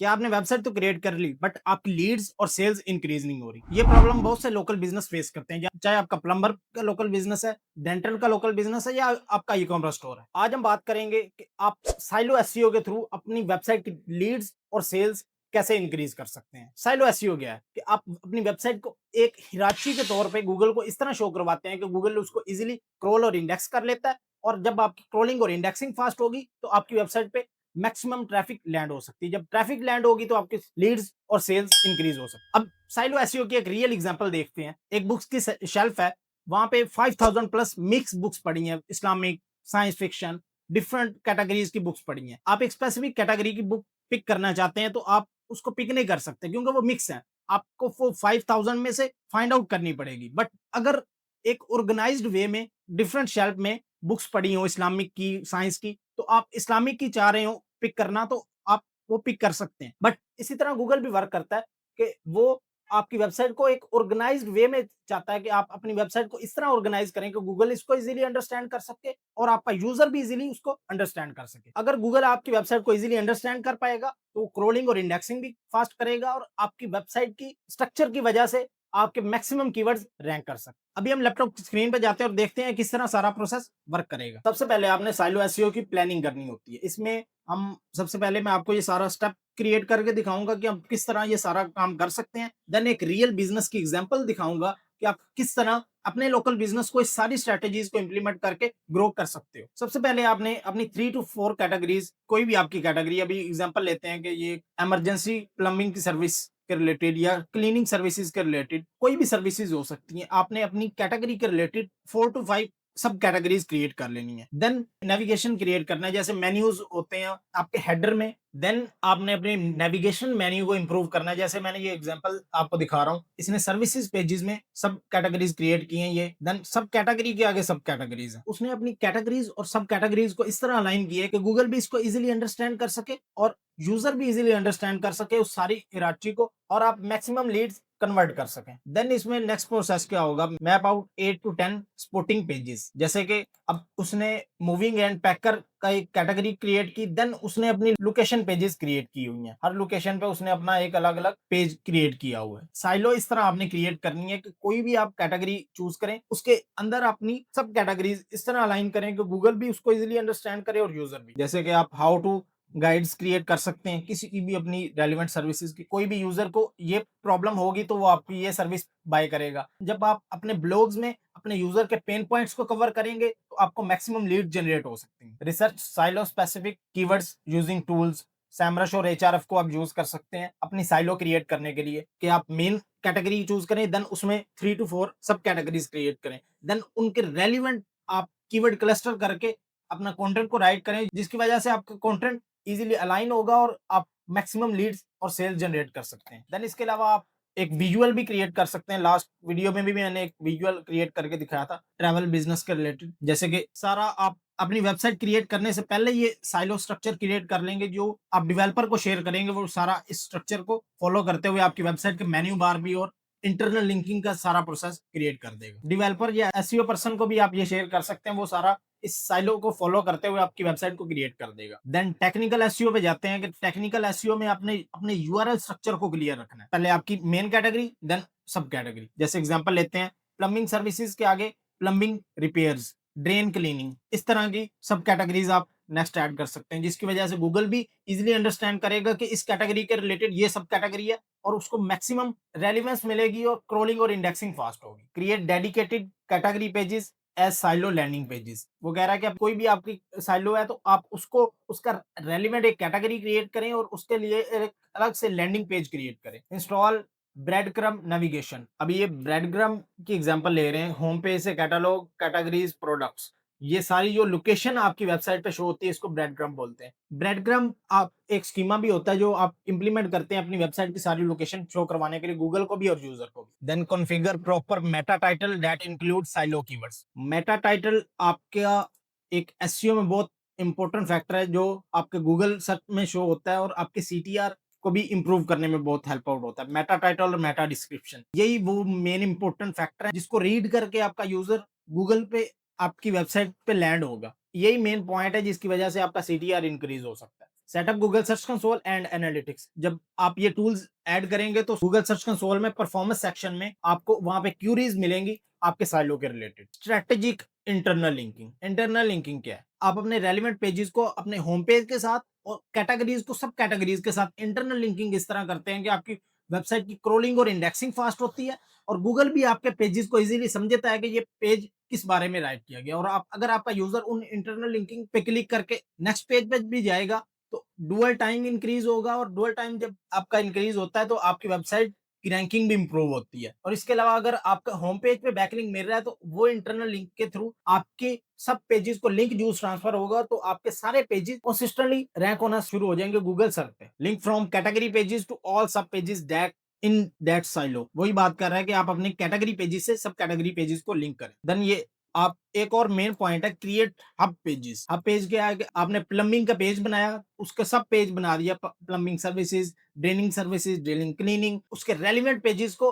कि आपने वेबसाइट तो क्रिएट कर ली बट आपकी लीड्स और सेल्स इंक्रीज नहीं हो रही। ये प्रॉब्लम बहुत से लोकल बिजनेस फेस करते हैं, चाहे आपका प्लम्बर का लोकल बिजनेस है, डेंटल का लोकल बिजनेस है या आपका ई कॉमर्स स्टोर है। आज हम बात करेंगे कि आप साइलो एसईओ के थ्रू अपनी वेबसाइट की लीड्स और सेल्स कैसे इंक्रीज कर सकते हैं। साइलो एसईओ क्या है कि आप अपनी वेबसाइट को एक हिराची के तौर पे गूगल को इस तरह शो करवाते हैं कि गूगल उसको इजीली क्रोल और इंडेक्स कर लेता है, और जब आपकी क्रोलिंग और इंडेक्सिंग फास्ट होगी तो आपकी वेबसाइट पे मैक्सिमम ट्रैफिक लैंड हो सकती है। जब ट्रैफिक लैंड होगी तो आपकी लीड्स और सेल्स इंक्रीज हो सकती है। अब साइलो एसईओ की एक रियल एग्जांपल देखते हैं। एक बुक्स की शेल्फ है, वहां पे 5000 प्लस मिक्स बुक्स पड़ी हैं, Islamic, science fiction, different categories की बुक्स पड़ी हैं। आप एक स्पेसिफिक कैटेगरी की बुक पिक करना चाहते हैं तो आप उसको पिक नहीं कर सकते क्योंकि वो मिक्स है। आपको वो 5000 में से फाइंड आउट करनी पड़ेगी। बट अगर एक ऑर्गेनाइज्ड वे में डिफरेंट शेल्फ में बुक्स पढ़ी हो इस्लामिक की, साइंस की, तो आप इस्लामिक की चाह रहे हो पिक करना तो आप वो पिक कर सकते हैं। बट इसी तरह गूगल भी वर्क करता है कि वो आपकी वेबसाइट को एक ऑर्गेनाइज्ड वे में चाहता है कि आप अपनी वेबसाइट को इस तरह ऑर्गेनाइज करें कि गूगल इसको इजीली अंडरस्टैंड कर सके और आपका यूजर भी इजीली उसको अंडरस्टैंड कर सके। अगर गूगल आपकी वेबसाइट को इजीली अंडरस्टैंड कर पाएगा तो क्रोलिंग और इंडेक्सिंग भी फास्ट करेगा और आपकी वेबसाइट की स्ट्रक्चर की वजह से आपके मैक्सिमम कीवर्ड्स रैंक कर सकते हैं। अभी हम लैपटॉप स्क्रीन पे जाते हैं और देखते हैं किस तरह सारा प्रोसेस वर्क करेगा। सबसे पहले आपने साइलो एसईओ की प्लानिंग करनी होती है। इसमें हम सबसे पहले मैं आपको ये सारा स्टेप क्रिएट करके दिखाऊंगा कि हम किस तरह ये सारा काम कर सकते हैं। देन एक रियल बिजनेस की एग्जांपल दिखाऊंगा कि आप किस तरह अपने लोकल बिजनेस को इस सारी स्ट्रेटेजीज को इंप्लीमेंट करके ग्रो कर सकते हो। सबसे पहले आपने अपनी 3 to 4 कैटेगरीज, कोई भी आपकी कैटेगरी, अभी एग्जांपल लेते हैं कि ये इमरजेंसी प्लम्बिंग की सर्विस के रिलेटेड या क्लीनिंग सर्विसेज के रिलेटेड कोई भी सर्विसेज हो सकती हैं। आपने अपनी कैटेगरी के रिलेटेड 4 to 5 सब कैटेगरीज क्रिएट कर लेनी है। देन नेविगेशन क्रिएट करना है, जैसे मेन्यूज होते हैं आपके हेडर में। देन आपने अपने नेविगेशन मेन्यू को इंप्रूव करना है, जैसे मैंने ये एग्जांपल आपको दिखा रहा हूँ, इसने सर्विसेज पेजेस में सब कैटेगरीज क्रिएट की हैं। ये देन सब कैटेगरी के आगे सब कैटेगरीज है। उसने अपनी कैटेगरीज और सब कैटेगरीज को इस तरह अलाइन किया है कि गूगल भी इसको इजीली अंडरस्टैंड कर सके और यूजर भी इजीली अंडरस्टैंड कर सके उस सारी हिरार्ची को, और आप मैक्सिमम लीड्स कन्वर्ट कर सकें। देन इसमें नेक्स्ट प्रोसेस क्या होगा, map out 8 to 10 sporting pages. जैसे कि अब उसने मूविंग एंड पैकर का एक कैटेगरी क्रिएट की, देन उसने अपनी लोकेशन पेजेस क्रिएट की हुई हैं। हर लोकेशन पे उसने अपना एक अलग अलग पेज क्रिएट किया हुआ है। साइलो इस तरह आपने क्रिएट करनी है कि कोई भी आप कैटेगरी चूज करें, उसके अंदर अपनी सब कैटेगरीज इस तरह अलाइन करें कि गूगल भी उसको इजीली अंडरस्टैंड करे और यूजर भी। जैसे कि आप हाउ टू गाइड्स क्रिएट कर सकते हैं किसी की भी अपनी रेलिवेंट सर्विसेज की। कोई भी यूजर को ये प्रॉब्लम होगी तो वो आपकी ये सर्विस बाय करेगा। जब आप अपने ब्लॉग्स में अपने यूजर के पेन पॉइंट्स को कवर करेंगे तो आपको मैक्सिमम लीड जनरेट हो सकती है। Research silo specific keywords using tools, Semrush और एचआरएफ को आप यूज कर सकते हैं अपनी साइलो क्रिएट करने के लिए, कि आप मेन कैटेगरी चूज करें, देन उसमें 3 to 4 सब कैटेगरीज क्रिएट करें, देन उनके रेलिवेंट आप कीवर्ड क्लस्टर करके अपना कंटेंट को राइट करें, जिसकी वजह से आपका कंटेंट इजीली अलाइन होगा और आप मैक्सिमम लीड्स और सेल्स जनरेट कर सकते हैं। देन इसके अलावा आप एक विजुअल भी क्रिएट कर सकते हैं। लास्ट वीडियो में भी मैंने एक विजुअल क्रिएट करके दिखाया था ट्रैवल बिजनेस के रिलेटेड। जैसे कि सारा आप अपनी वेबसाइट क्रिएट करने से पहले ये साइलो स्ट्रक्चर क्रिएट कर लेंगे, जो आप डेवलपर को शेयर करेंगे वो सारा इस स्ट्रक्चर को फॉलो करते हुए आपकी वेबसाइट के मेन्यू बार भी और इंटरनल लिंकिंग का सारा प्रोसेस क्रिएट कर देगा। डेवलपर या एसईओ पर्सन को भी आप ये शेयर कर सकते हैं, वो सारा इस साइलो को फॉलो करते हुए आपकी वेबसाइट को क्रिएट कर देगा। देन टेक्निकल एसईओ पे जाते हैं कि टेक्निकल एसईओ में आपने अपने यूआरएल स्ट्रक्चर को क्लियर रखना है। पहले आपकी मेन कैटेगरी, देन सब कैटेगरी। जैसे एग्जांपल लेते हैं, प्लम्बिंग सर्विसेज के आगे प्लम्बिंग रिपेयर्स, ड्रेन क्लीनिंग, इस तरह की सब कैटेगरीज आप नेक्स्ट ऐड कर सकते हैं, जिसकी वजह से गूगल भी इजीली अंडरस्टैंड करेगा कि इस कैटेगरी के रिलेटेड ये सब कैटेगरी है और उसको मैक्सिमम रेलिवेंस मिलेगी और क्रोलिंग और इंडेक्सिंग फास्ट होगी। Create dedicated category pages as silo landing pages. वो कह रहा है कि अब कोई भी आपकी साइलो है तो आप उसको उसका रेलिवेंट एक कैटेगरी क्रिएट करें और उसके लिए एक अलग से लैंडिंग पेज क्रिएट करें। Install bread crumb navigation. अभी ये ब्रेड क्रम की एग्जांपल ले रहे हैं। होम पेज से कैटलॉग, कैटेगरीज, प्रोडक्ट्स, ये सारी जो लोकेशन आपकी वेबसाइट पे शो होती है इसको ब्रेड क्रम बोलते हैं। ब्रेड क्रम आप एक स्कीमा भी होता है जो आप इंप्लीमेंट करते हैं अपनी वेबसाइट की सारी लोकेशन शो करवाने के लिए गूगल को भी और यूजर को भी। Then configure proper meta title that include silo keywords. Meta title आपका एक एसईओ में बहुत इंपॉर्टेंट फैक्टर है, जो आपके गूगल सर्च में शो होता है और आपके सीटीआर को भी इंप्रूव करने में बहुत हेल्प आउट होता है। मेटा टाइटल और मेटा डिस्क्रिप्शन, यही वो मेन इंपॉर्टेंट फैक्टर है जिसको रीड करके आपका यूजर गूगल पे आपकी वेबसाइट पे लैंड होगा। यही मेन पॉइंट है जिसकी वजह से आपका सीटीआर इंक्रीज हो सकता है। Setup Google search console and analytics. जब आप ये टूल्स ऐड करेंगे तो गूगल सर्च कंसोल में परफॉर्मेंस सेक्शन में आपको वहां पे क्यूरीज मिलेंगी आपके साइलो के related. Strategic internal linking. Internal linking क्या है? आप अपने रेलिवेंट पेजेस को अपने होम पेज के साथ और कैटेगरीज को सब कैटेगरीज के साथ इंटरनल लिंकिंग इस तरह करते हैं कि आपकी वेबसाइट की क्रोलिंग और इंडेक्सिंग फास्ट होती है और गूगल भी आपके पेजेस को इजीली समझ जाता है कि ये पेज किस बारे में राइट किया गया। और आप अगर आपका यूजर उन इंटरनल लिंकिंग पे क्लिक करके नेक्स्ट पेज पे भी जाएगा तो डुअल टाइम इंक्रीज होगा और डुअल टाइम जब आपका इंक्रीज होता है तो आपकी वेबसाइट की रैंकिंग भी इंप्रूव होती है। और इसके अलावा अगर आपका होम पेज पे बैकलिंक मिल रहा है तो वो इंटरनल लिंक के थ्रू आपके सब पेजेस को लिंक जूस ट्रांसफर होगा तो आपके सारे पेजेस कंसिस्टेंटली रैंक होना शुरू हो जाएंगे गूगल सर्च पे। Link from category pages to all sub pages that in that silo. वही बात कर रहा है कि आप अपने कैटेगरी पेजेस से सब कैटेगरी पेजेस को लिंक करें। देन ये आप एक और मेन पॉइंट है create hub pages. Hub page क्या है कि आपने प्लम्बिंग का पेज बनाया, उसका सब पेज बना दिया, plumbing services, draining services, drilling, cleaning, उसके रेलिवेंट पेजेस को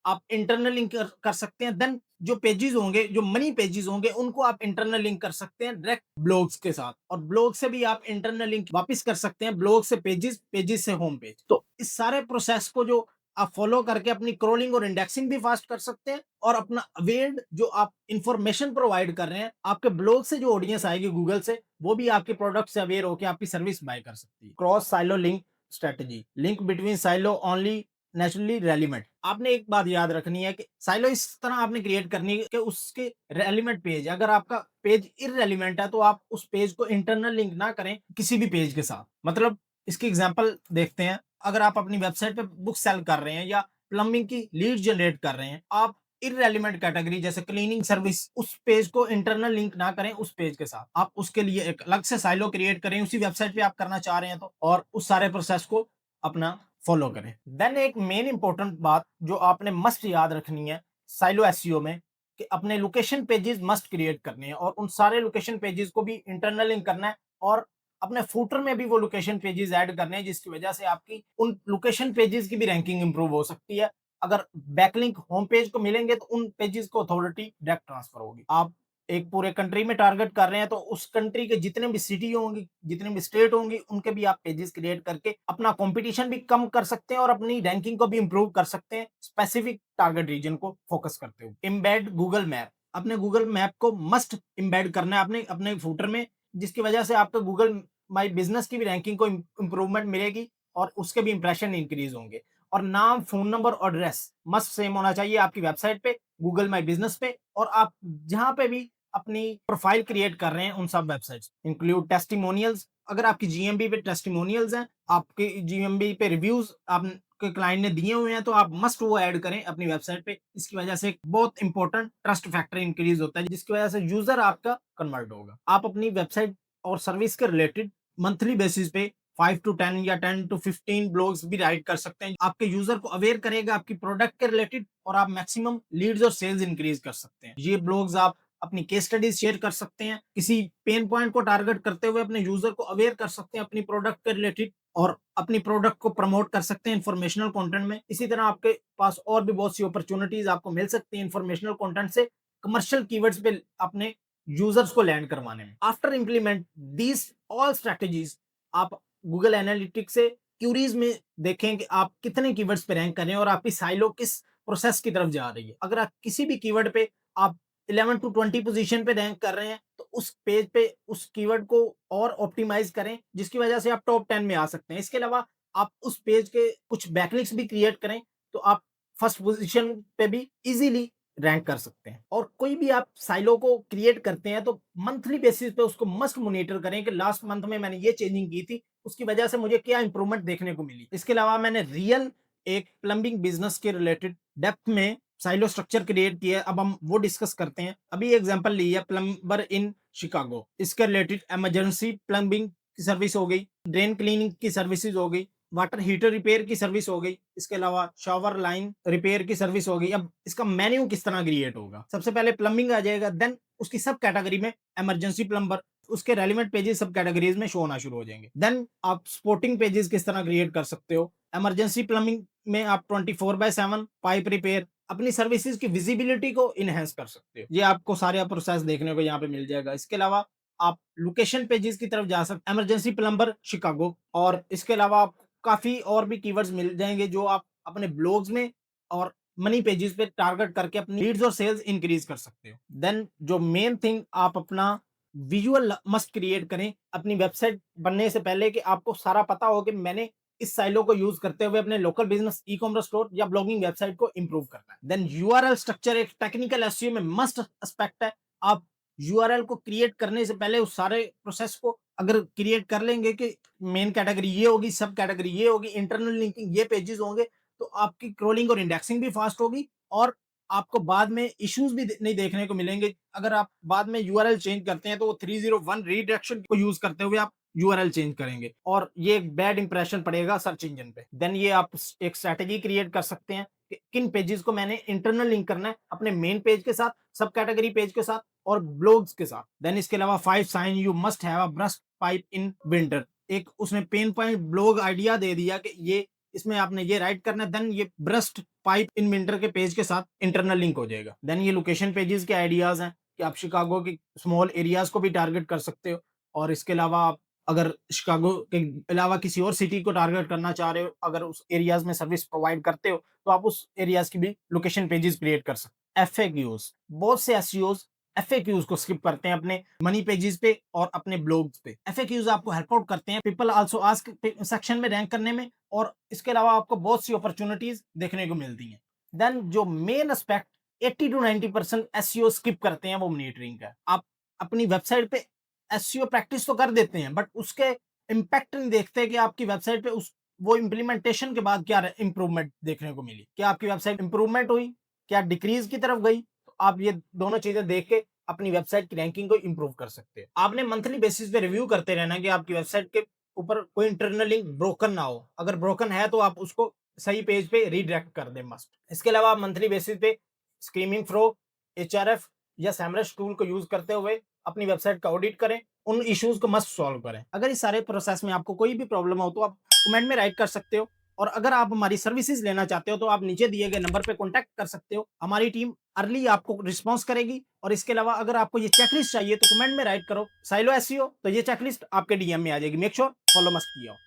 आप इंटरनल लिंक कर सकते हैं। देन जो पेजेस होंगे, जो मनी पेजेस होंगे, उनको आप इंटरनल लिंक कर सकते हैं डायरेक्ट ब्लॉग्स के साथ और ब्लॉग से भी आप इंटरनल लिंक वापस कर सकते हैं, ब्लॉग से पेजेस, पेजेस से होम पेज। तो इस सारे प्रोसेस को जो आप फॉलो करके अपनी क्रोलिंग और इंडेक्सिंग भी फास्ट कर सकते हैं और अपना अवेयर जो आप इंफॉर्मेशन प्रोवाइड कर रहे हैं, आपके ब्लॉग से जो ऑडियंस आएगी गूगल से, वो भी आपके प्रोडक्ट से अवेयर होकर आपकी सर्विस बाय कर सकती है। Cross silo link strategy. Link between silo only naturally relevant. आपने एक बात याद रखनी है कि साइलो इस तरह आपने क्रिएट करनी है कि उसके रेलिवेंट पेज, अगर आपका पेज इररेलिवेंट है तो आप उस पेज को इंटरनल लिंक ना करें किसी भी पेज के साथ। मतलब इसकी एग्जांपल देखते हैं। अगर आप अपनी वेबसाइट पे बुक सेल कर रहे हैं या प्लम्बिंग की लीड जनरेट कर रहे हैं, आप इररेलिवेंट कैटेगरी जैसे क्लीनिंग सर्विस, उस पेज को इंटरनल लिंक ना करें उस पेज के साथ। आप उसके लिए एक अलग से साइलो क्रिएट करें उसी वेबसाइट पे आप करना चाह रहे हैं तो, और उस सारे प्रोसेस को अपना फॉलो करें। देन एक मेन इंपॉर्टेंट बात जो आपने मस्ट याद रखनी है साइलो एसईओ में, कि अपने लोकेशन पेजेस मस्ट क्रिएट करने हैं और उन सारे लोकेशन पेजेस को भी इंटरनल लिंक करना है और अपने फूटर में भी वो लोकेशन पेजेस ऐड करने हैं, जिसकी वजह से आपकी उन लोकेशन पेजेस की भी रैंकिंग इंप्रूव हो सकती है। अगर बैकलिंक होम पेज को मिलेंगे तो उन पेजेस को अथॉरिटी डायरेक्ट ट्रांसफर होगी। आप एक पूरे कंट्री में टारगेट कर रहे हैं तो उस कंट्री के जितने भी सिटी होंगी, जितने भी स्टेट होंगी, उनके भी आप पेजेस क्रिएट करके अपना कंपटीशन भी कम कर सकते हैं और अपनी रैंकिंग को भी इंप्रूव कर सकते हैं, स्पेसिफिक टारगेट रीजन को फोकस करते हुए। Embed Google map. अपने गूगल मैप को मस्ट एम्बेड करना है अपने अपने फूटर में, जिसकी वजह से आपको गूगल माई बिजनेस की भी रैंकिंग को इंप्रूवमेंट मिलेगी और उसके भी इंप्रेशन इंक्रीज होंगे। और नाम, फोन नंबर और एड्रेस मस्ट सेम होना चाहिए आपकी वेबसाइट पे, गूगल माई बिजनेस पे, और आप जहां पे भी अपनी प्रोफाइल क्रिएट कर रहे हैं उन सब वेबसाइट्स। Include testimonials. अगर आपकी जीएमबी पे टेस्टिमोनियल्स हैं, आपके जीएमबी पे रिव्यूज आपके क्लाइंट ने दिए हुए हैं, तो आप मस्ट वो ऐड करें अपनी वेबसाइट पे। इसकी वजह से एक बहुत इंपॉर्टेंट ट्रस्ट फैक्टर इंक्रीज होता है, जिसकी वजह से यूजर आपका कन्वर्ट होगा। आप अपनी वेबसाइट और सर्विस के रिलेटेड मंथली बेसिस पे 5 टू 10 या 10 टू 15 ब्लॉग्स भी राइट कर सकते हैं। आपके यूजर को अवेयर करेगा आपकी प्रोडक्ट के रिलेटेड और आप मैक्सिमम लीड्स और सेल्स इंक्रीज कर सकते हैं। ये ब्लॉग्स आप अपनी केस स्टडीज शेयर कर सकते हैं, किसी पेन पॉइंट को टारगेट करते हुए अपने यूजर को अवेयर कर सकते हैं अपनी प्रोडक्ट के रिलेटेड और अपनी प्रोडक्ट को प्रमोट कर सकते हैं इंफॉर्मेशनल कंटेंट में। इसी तरह आपके पास और भी बहुत सी अपॉर्चुनिटीज आपको मिल सकती है इंफॉर्मेशनल कंटेंट से कमर्शियल कीवर्ड्स पे अपने यूजर्स को लैंड करवाने में। After implement these all strategies, आप गूगल एनालिटिक्स से क्यूरीज में देखें कि आप कितने कीवर्ड्स पे रैंक कर रहे हैं और आपकी साइलो किस प्रोसेस की तरफ जा रही है। अगर आप किसी भी कीवर्ड पे आप 11 टू 20 पोजीशन पे रैंक कर रहे हैं तो उस पेज पे उस कीवर्ड को और ऑप्टिमाइज करें, जिसकी वजह से आप टॉप 10 में आ सकते हैं। इसके अलावा आप उस पेज के कुछ बैकलिंक्स भी क्रिएट करें तो आप फर्स्ट पोजीशन पे भी इजीली रैंक कर सकते हैं। और कोई भी आप साइलो को क्रिएट करते हैं तो मंथली बेसिस पे उसको मस्ट मॉनिटर करें कि लास्ट मंथ में मैंने ये चेंजिंग की थी, उसकी वजह से मुझे क्या इंप्रूवमेंट देखने को मिली। इसके अलावा मैंने रियल एक प्लम्बिंग बिजनेस के रिलेटेड डेप्थ में साइलो स्ट्रक्चर क्रिएट किया है, अब हम वो डिस्कस करते हैं। अभी एग्जांपल ली है प्लम्बर इन शिकागो, इसके रिलेटेड इमरजेंसी प्लम्बिंग की सर्विस हो गई, ड्रेन क्लीनिंग की सर्विसेज हो गई, वाटर हीटर रिपेयर की सर्विस हो गई, इसके अलावा शावर लाइन रिपेयर की सर्विस हो गई। अब इसका मेन्यू किस तरह क्रिएट होगा? सबसे पहले प्लम्बिंग आ जाएगा, देन उसकी सब कैटेगरी में इमरजेंसी प्लम्बर, उसके रेलिवेंट पेजेस सब कैटेगरीज में शो होना शुरू हो जाएंगे। देन आप स्पोर्टिंग पेजेस किस तरह क्रिएट कर सकते हो। इमरजेंसी प्लम्बिंग में आप 24/7 पाइप रिपेयर, अपनी सर्विसेज की विजिबिलिटी को इनहेंस कर सकते हो। ये आपको सारे प्रोसेस देखने को यहाँ पे मिल जाएगा। इसके अलावा आप लोकेशन पेजेस की तरफ जा सकते हैं, इमरजेंसी प्लम्बर शिकागो, और इसके अलावा आप काफ़ी और भी कीवर्ड्स मिल जाएँगे जो आप अपने ब्लॉग्स में और मनी पेजेस पे टारगेट करके अपनी लीड्स और सेल्स इंक्रीज़ कर सकते हो। देन जो मेन थिंग, आप अपना विजुअल मस्ट क्रिएट करें अपनी वेबसाइट बनने से पहले, कि आपको सारा पता हो कि मैंने इस साइलो को यूज करते हुए अपने local business, e commerce store या ब्लॉगिंग वेबसाइट को इंप्रूव करना है। देन यूआरएल स्ट्रक्चर एक टेक्निकल एसईओ में मस्ट एस्पेक्ट है। आप यूआरएल को क्रिएट करने से पहले उस सारे प्रोसेस को अगर क्रिएट कर लेंगे कि मेन कैटेगरी ये होगी, सब कैटेगरी ये होगी, इंटरनल लिंकिंग ये पेजेस होंगे, तो आपकी क्रोलिंग और इंडेक्सिंग भी फास्ट होगी, और आपको बाद में इश्यूज भी नहीं देखने को मिलेंगे। अगर आप बाद में यूआरएल चेंज करते हैं तो वो 301 रीडायरेक्शन को यूज करते हुए आप यूआरएल चेंज करेंगे, और ये एक बैड इंप्रेशन पड़ेगा सर्च इंजन पे। देन ये आप एक स्ट्रेटेजी क्रिएट कर सकते हैं कि किन पेजेस को मैंने इंटरनल लिंक करना है अपने मेन पेज के साथ, सब कैटेगरी पेज के साथ और ब्लॉग्स के साथ। देन इसके अलावा 5 sign you must have a burst pipe in winter, एक उसने पेन पॉइंट ब्लॉग आइडिया दे दिया कि ये इसमें आपने ये राइट करना है, देन ये ब्रस्ट पाइप इन विंटर के पेज के साथ इंटरनल लिंक हो जाएगा। देन ये लोकेशन पेजेस के आइडियाज हैं कि आप शिकागो के स्मॉल एरियाज को भी टारगेट कर सकते हो, और इसके अलावा आप अगर शिकागो के अलावा किसी और सिटी को टारगेट करना चाह रहे हो, अगर उस एरियाज में सर्विस प्रोवाइड करते हो, तो आप उस एरियाज की भी लोकेशन पेजेस क्रिएट कर सकते हो। एफएक्यूज, बहुत से एसईओज एफएक्यूज को स्किप करते हैं अपने मनी पेजेस पे और अपने ब्लॉग्स पे। एफएक्यूज आपको हेल्प आउट करते हैं पीपल आल्सो आस्क सेक्शन में रैंक करने में, और इसके अलावा आपको बहुत सी अपॉर्चुनिटीज देखने को मिलती हैं। देन जो main aspect 80 to 90% SEO skip करते हैं वो मॉनिटरिंग का। आप अपनी वेबसाइट पे एसईओ प्रैक्टिस तो कर देते हैं, बट उसके इम्पैक्ट नहीं देखते कि आपकी वेबसाइट पे उस वो इम्प्लीमेंटेशन के बाद क्या इंप्रूवमेंट देखने को मिली, क्या आपकी वेबसाइट इंप्रूवमेंट हुई, क्या डिक्रीज की तरफ गई। तो आप ये दोनों चीजें देख के अपनी वेबसाइट की रैंकिंग को इंप्रूव कर सकते हैं। आपने मंथली बेसिस पे रिव्यू करते रहना कि आपकी वेबसाइट के ऊपर कोई इंटरनल लिंक ब्रोकन ना हो, अगर ब्रोकन है तो आप उसको सही पेज पे रीडायरेक्ट कर दें मस्ट। इसके अलावा आप मंथली बेसिस पे स्क्रीमिंग फ्रो, एचआरएफ या सैमरश टूल को यूज करते हुए अपनी वेबसाइट का ऑडिट करें, उन इश्यूज को मस्ट सॉल्व करें। अगर इस सारे प्रोसेस में आपको कोई भी प्रॉब्लम हो तो आप कमेंट में राइट कर सकते हो, और अगर आप हमारी सर्विसेज लेना चाहते हो तो आप नीचे दिए गए नंबर पे कॉन्टैक्ट कर सकते हो। हमारी टीम अर्ली आपको रिस्पॉन्स करेगी। और इसके अलावा अगर आपको ये चेकलिस्ट चाहिए तो कमेंट में राइट करो साइलो एसईओ, तो ये चेकलिस्ट आपके डीएम में आ जाएगी। मेक श्योर फॉलो मस्ट किया हो।